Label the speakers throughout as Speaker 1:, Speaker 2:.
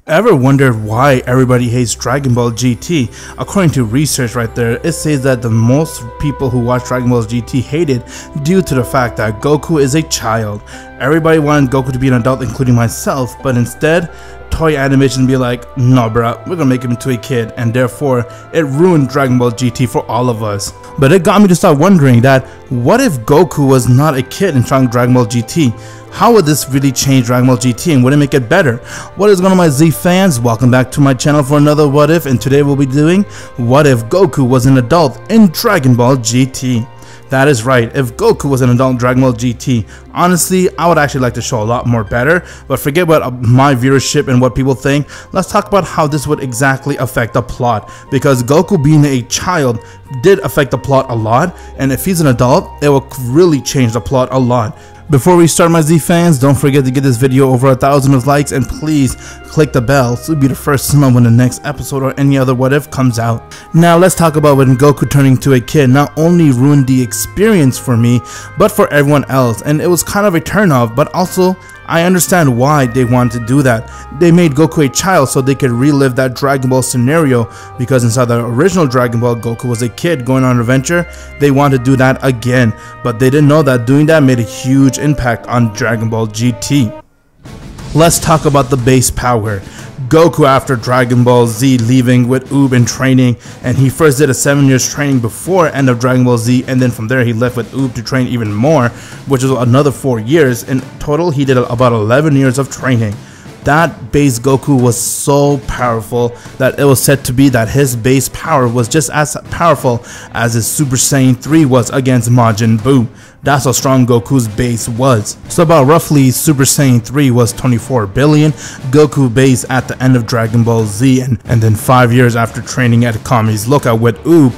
Speaker 1: Ever wondered why everybody hates Dragon Ball GT? According to research right there, it says that the most people who watch Dragon Ball GT hate it due to the fact that Goku is a child. Everybody wanted Goku to be an adult, including myself, but instead, Toei Animation be like, no bruh, we're gonna make him into a kid, and therefore, it ruined Dragon Ball GT for all of us. But it got me to start wondering that, what if Goku was not a kid in Dragon Ball GT? How would this really change Dragon Ball GT, and would it make it better? What is going on, my Z fans? Welcome back to my channel for another What If, and today we'll be doing What If Goku was an adult in Dragon Ball GT. That is right, if Goku was an adult in Dragon Ball GT, honestly, I would actually like to show a lot more better, but forget about my viewership and what people think. Let's talk about how this would exactly affect the plot, because Goku being a child did affect the plot a lot, and if he's an adult, it will really change the plot a lot. Before we start, my Z fans, don't forget to get this video over 1,000 likes, and please click the bell so you'll be the first to know when the next episode or any other What If comes out. Now let's talk about when Goku turning into a kid not only ruined the experience for me, but for everyone else, and it was kind of a turnoff, but also I understand why they wanted to do that. They made Goku a child so they could relive that Dragon Ball scenario, because inside the original Dragon Ball, Goku was a kid going on an adventure. They wanted to do that again, but they didn't know that doing that made a huge impact on Dragon Ball GT. Let's talk about the base power. Goku, after Dragon Ball Z, leaving with Oob in training, and he first did a 7 years training before end of Dragon Ball Z, and then from there he left with Oob to train even more, which was another 4 years. In total, he did about 11 years of training. That base Goku was so powerful that it was said to be that his base power was just as powerful as his Super Saiyan 3 was against Majin Buu. That's how strong Goku's base was. So about roughly Super Saiyan 3 was 24 billion, Goku base at the end of Dragon Ball Z, and then 5 years after training at Kami's Lookout with Oob,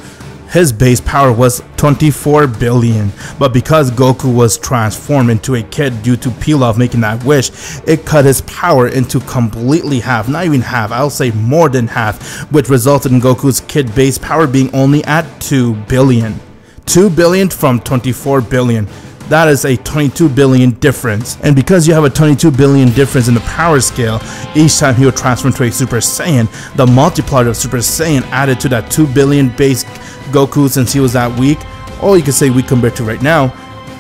Speaker 1: his base power was 24 billion, but because Goku was transformed into a kid due to Pilaf making that wish, it cut his power into completely half, not even half, I'll say more than half, which resulted in Goku's kid base power being only at 2 billion. 2 billion from 24 billion. That is a 22 billion difference, and because you have a 22 billion difference in the power scale, each time he would transform into a Super Saiyan, the multiplier of Super Saiyan added to that 2 billion base Goku, since he was that weak, or you could say weak compared to right now,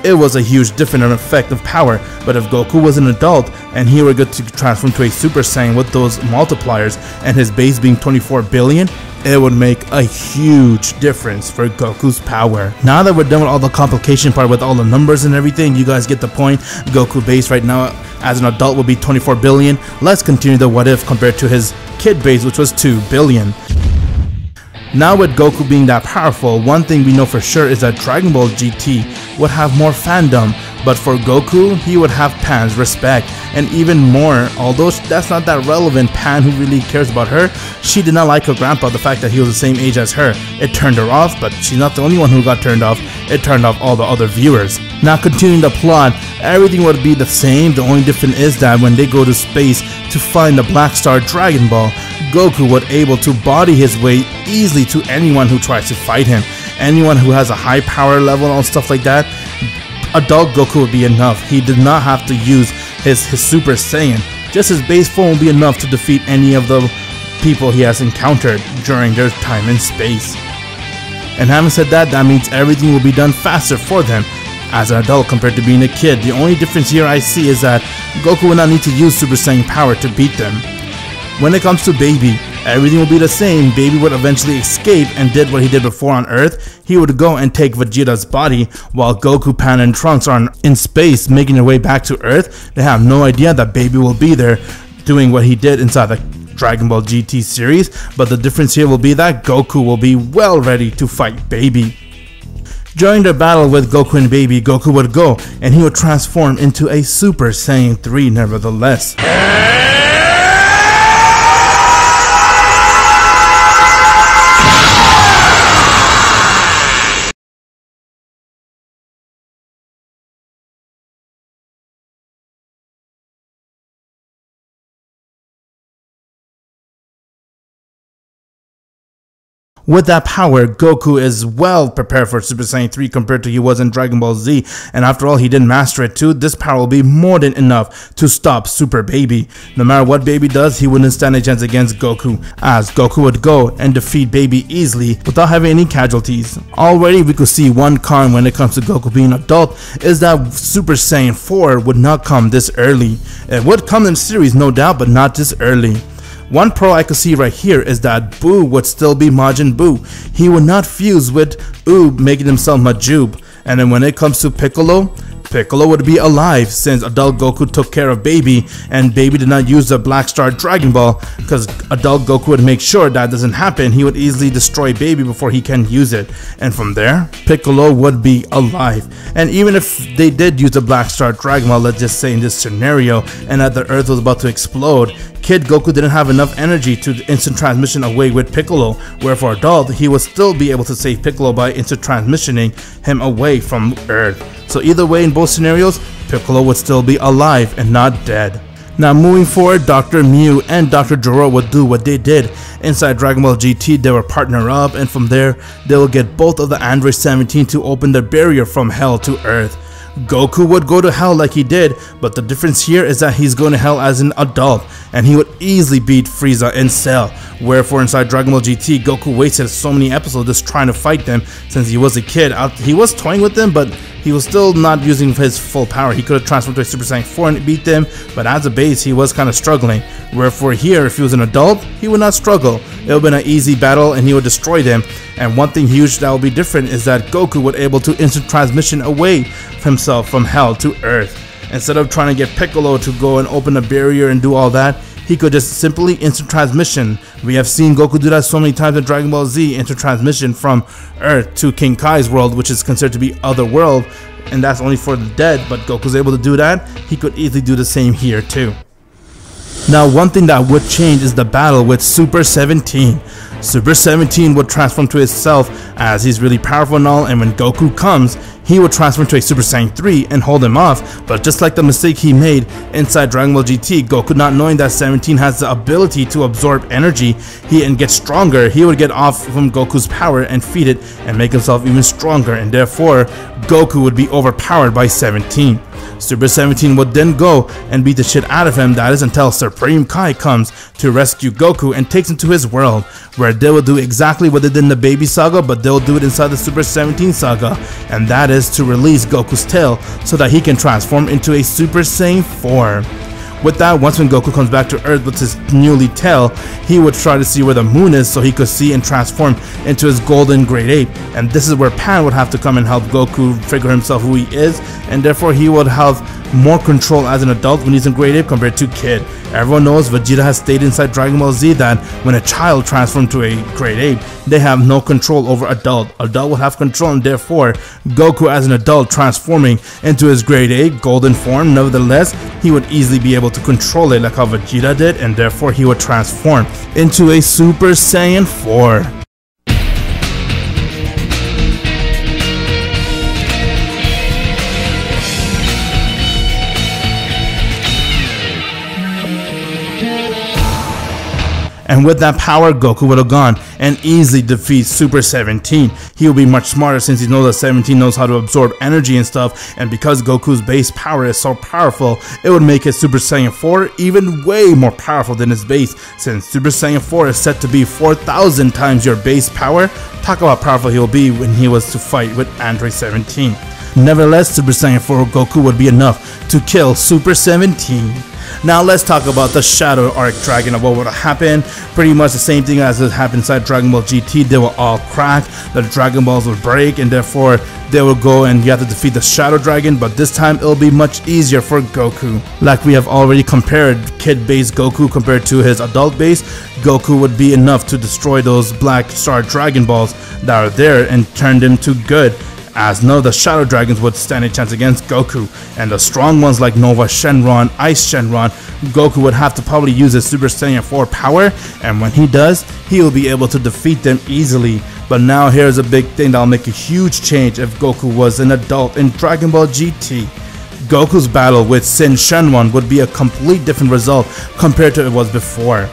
Speaker 1: it was a huge different effect of power. But if Goku was an adult and he were good to transform to a Super Saiyan with those multipliers and his base being 24 billion, it would make a huge difference for Goku's power. Now that we're done with all the complication part with all the numbers and everything, you guys get the point. Goku base right now as an adult will be 24 billion. Let's continue the what if compared to his kid base, which was 2 billion. Now with Goku being that powerful, one thing we know for sure is that Dragon Ball GT would have more fandom, but for Goku, he would have Pan's respect, and even more, although that's not that relevant, Pan, who really cares about her, she did not like her grandpa, the fact that he was the same age as her. It turned her off, but she's not the only one who got turned off, it turned off all the other viewers. Now continuing the plot, everything would be the same, the only difference is that when they go to space to find the Black Star Dragon Ball, Goku was able to body his way easily to anyone who tries to fight him. Anyone who has a high power level and stuff like that, adult Goku would be enough. He did not have to use his Super Saiyan. Just his base form will be enough to defeat any of the people he has encountered during their time in space. And having said that, that means everything will be done faster for them as an adult compared to being a kid. The only difference here I see is that Goku will not need to use Super Saiyan power to beat them. When it comes to Baby, everything will be the same. Baby would eventually escape and did what he did before on Earth. He would go and take Vegeta's body, while Goku, Pan, and Trunks are in space making their way back to Earth. They have no idea that Baby will be there doing what he did inside the Dragon Ball GT series, but the difference here will be that Goku will be well ready to fight Baby. During the battle with Goku and Baby, Goku would go and he would transform into a Super Saiyan 3 nevertheless. With that power, Goku is well prepared for Super Saiyan 3 compared to he was in Dragon Ball Z, and after all, he did master it too. This power will be more than enough to stop Super Baby. No matter what Baby does, he wouldn't stand a chance against Goku, as Goku would go and defeat Baby easily without having any casualties. Already we could see one con when it comes to Goku being adult is that Super Saiyan 4 would not come this early. It would come in series, no doubt, but not this early. One pro I could see right here is that Buu would still be Majin Buu. He would not fuse with Oob, making himself Majub. And then when it comes to Piccolo, Piccolo would be alive since adult Goku took care of Baby, and Baby did not use the Black Star Dragon Ball because adult Goku would make sure that doesn't happen. He would easily destroy Baby before he can use it, and from there Piccolo would be alive. And even if they did use the Black Star Dragon Ball, let's just say in this scenario, and that the earth was about to explode, Kid Goku didn't have enough energy to instant transmission away with Piccolo, where for adult he would still be able to save Piccolo by instant transmissioning him away from Earth. So either way, in both scenarios, Piccolo would still be alive and not dead. Now moving forward, Dr. Mew and Dr. Gero would do what they did inside Dragon Ball GT. They would partner up, and from there they will get both of the Android 17 to open the barrier from Hell to Earth. Goku would go to Hell like he did, but the difference here is that he's going to Hell as an adult, and he would easily beat Frieza and Cell. Wherefore inside Dragon Ball GT, Goku wasted so many episodes just trying to fight them since he was a kid. He was toying with them, but he was still not using his full power. He could have transformed to a Super Saiyan 4 and beat them, but as a base he was kind of struggling. Wherefore here, if he was an adult, he would not struggle. It would have been an easy battle and he would destroy them. And one thing huge that will be different is that Goku would able to instant transmission away himself from Hell to Earth. Instead of trying to get Piccolo to go and open a barrier and do all that, he could just simply instant transmission. We have seen Goku do that so many times in Dragon Ball Z, instant transmission from Earth to King Kai's world, which is considered to be other world, and that's only for the dead, but Goku's able to do that. He could easily do the same here too. Now one thing that would change is the battle with Super 17. Super 17 would transform to itself as he's really powerful and all, and when Goku comes, he would transform to a Super Saiyan 3 and hold him off. But just like the mistake he made inside Dragon Ball GT, Goku not knowing that 17 has the ability to absorb energy and get stronger, he would get off from Goku's power and feed it and make himself even stronger, and therefore Goku would be overpowered by 17. Super 17 would then go and beat the shit out of him, that is until Supreme Kai comes to rescue Goku and takes him to his world, where they will do exactly what they did in the Baby Saga, but they'll do it inside the Super 17 Saga, and that is to release Goku's tail so that he can transform into a Super Saiyan 4. With that, once when Goku comes back to Earth with his newly tail, he would try to see where the moon is so he could see and transform into his golden Great Ape. And this is where Pan would have to come and help Goku figure himself who he is, and therefore he would have more control as an adult when he's in Great Ape compared to Kid. Everyone knows Vegeta has stated inside Dragon Ball Z that when a child transforms to a Great Ape, they have no control over adult. Adult will have control, and therefore Goku as an adult transforming into his Great Ape golden form, nevertheless he would easily be able to control it like how Vegeta did, and therefore he would transform into a Super Saiyan 4. And with that power, Goku would have gone and easily defeat Super 17. He will be much smarter since he knows that 17 knows how to absorb energy and stuff, and because Goku's base power is so powerful, it would make his Super Saiyan 4 even way more powerful than his base, since Super Saiyan 4 is set to be 4,000 times your base power. Talk about how powerful he will be when he was to fight with Android 17. Nevertheless, Super Saiyan 4 Goku would be enough to kill Super 17. Now let's talk about the Shadow Arc Dragon of what would happen. Pretty much the same thing as it happened inside Dragon Ball GT. They will all crack, the Dragon Balls will break, and therefore they will go and you have to defeat the Shadow Dragon, but this time it'll be much easier for Goku. Like we have already compared kid-based Goku compared to his adult base, Goku would be enough to destroy those Black Star Dragon Balls that are there and turn them to good, as none of the Shadow Dragons would stand a chance against Goku, and the strong ones like Nova Shenron, Ice Shenron, Goku would have to probably use his Super Saiyan 4 power, and when he does, he will be able to defeat them easily. But now here's a big thing that will make a huge change if Goku was an adult in Dragon Ball GT. Goku's battle with Sin Shenron would be a complete different result compared to it was before.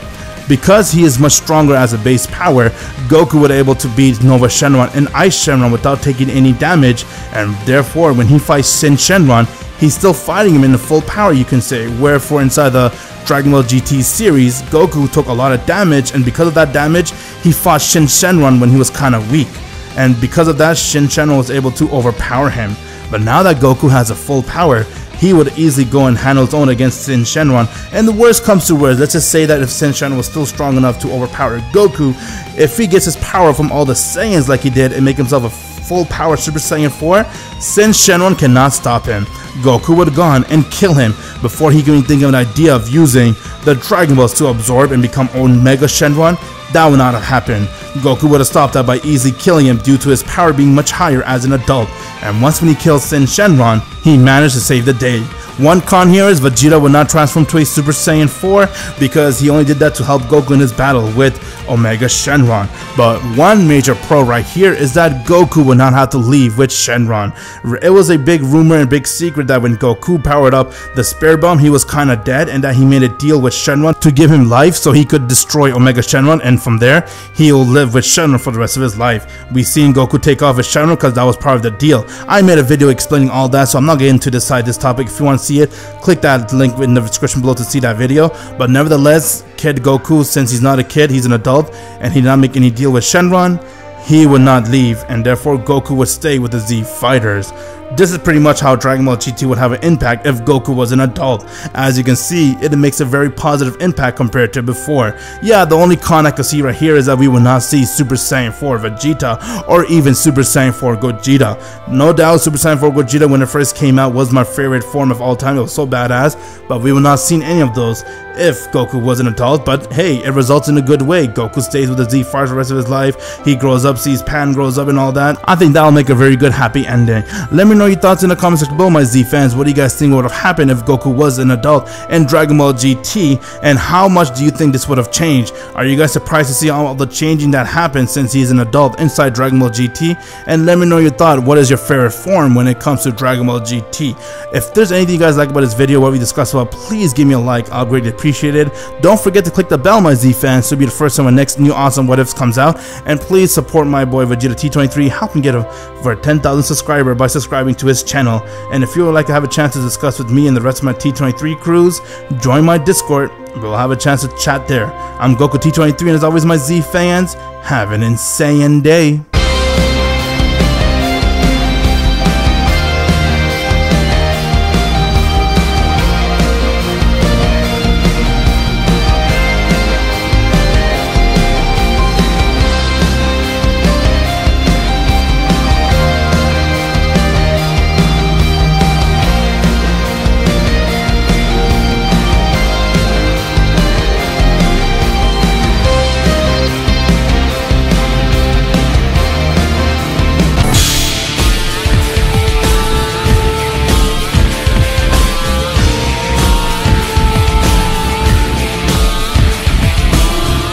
Speaker 1: Because he is much stronger as a base power, Goku was able to beat Nova Shenron and Ice Shenron without taking any damage, and therefore when he fights Shin Shenron, he's still fighting him in the full power, you can say. Wherefore inside the Dragon Ball GT series, Goku took a lot of damage, and because of that damage, he fought Shin Shenron when he was kind of weak. And because of that, Shin Shenron was able to overpower him. But now that Goku has a full power, he would easily go and handle his own against Shin Shenron. And the worst comes to worst, let's just say that if Shin Shenron was still strong enough to overpower Goku, if he gets his power from all the Saiyans like he did and make himself a full power Super Saiyan 4, Shin Shenron cannot stop him. Goku would have gone and kill him before he can even think of an idea of using the Dragon Balls to absorb and become Omega Shenron. That would not have happened. Goku would have stopped that by easily killing him due to his power being much higher as an adult. And once when he kills Shin Shenron, he managed to save the day. One con here is Vegeta would not transform to a Super Saiyan 4 because he only did that to help Goku in his battle with Omega Shenron. But one major pro right here is that Goku would not have to leave with Shenron. It was a big rumor and big secret that when Goku powered up the Spirit Bomb, he was kinda dead, and that he made a deal with Shenron to give him life so he could destroy Omega Shenron, and from there, he'll live with Shenron for the rest of his life. We seen Goku take off with Shenron because that was part of the deal. I made a video explaining all that, so I'm not getting to decide this topic. If you want to see it, click that link in the description below to see that video. But nevertheless, Kid Goku, since he's not a kid, he's an adult, and he did not make any deal with Shenron, he would not leave, and therefore Goku would stay with the Z Fighters. This is pretty much how Dragon Ball GT would have an impact if Goku was an adult. As you can see, it makes a very positive impact compared to before. Yeah, the only con I can see right here is that we will not see Super Saiyan 4 Vegeta or even Super Saiyan 4 Gogeta. No doubt Super Saiyan 4 Gogeta when it first came out was my favorite form of all time. It was so badass, but we will not see any of those if Goku was an adult. But hey, it results in a good way. Goku stays with the Z Fighters for the rest of his life. He grows up, sees Pan grows up and all that. I think that'll make a very good happy ending. Let me know your thoughts in the comment section below, my Z fans. What do you guys think would have happened if Goku was an adult in Dragon Ball GT, and how much do you think this would have changed? Are you guys surprised to see all the changing that happened since he's an adult inside Dragon Ball GT? And let me know your thought. What is your favorite form when it comes to Dragon Ball GT? If there's anything you guys like about this video, what we discussed about, please give me a like. I'll greatly appreciate it. Don't forget to click the bell, my Z fans, to be the first time when next new awesome What Ifs comes out. And please support my boy Vegeta T23. Help him get over 10,000 subscribers by subscribing to his channel. And if you would like to have a chance to discuss with me and the rest of my T23 crews, join my Discord. We'll have a chance to chat there. I'm Goku T23, and as always, my Z fans, have an insane day.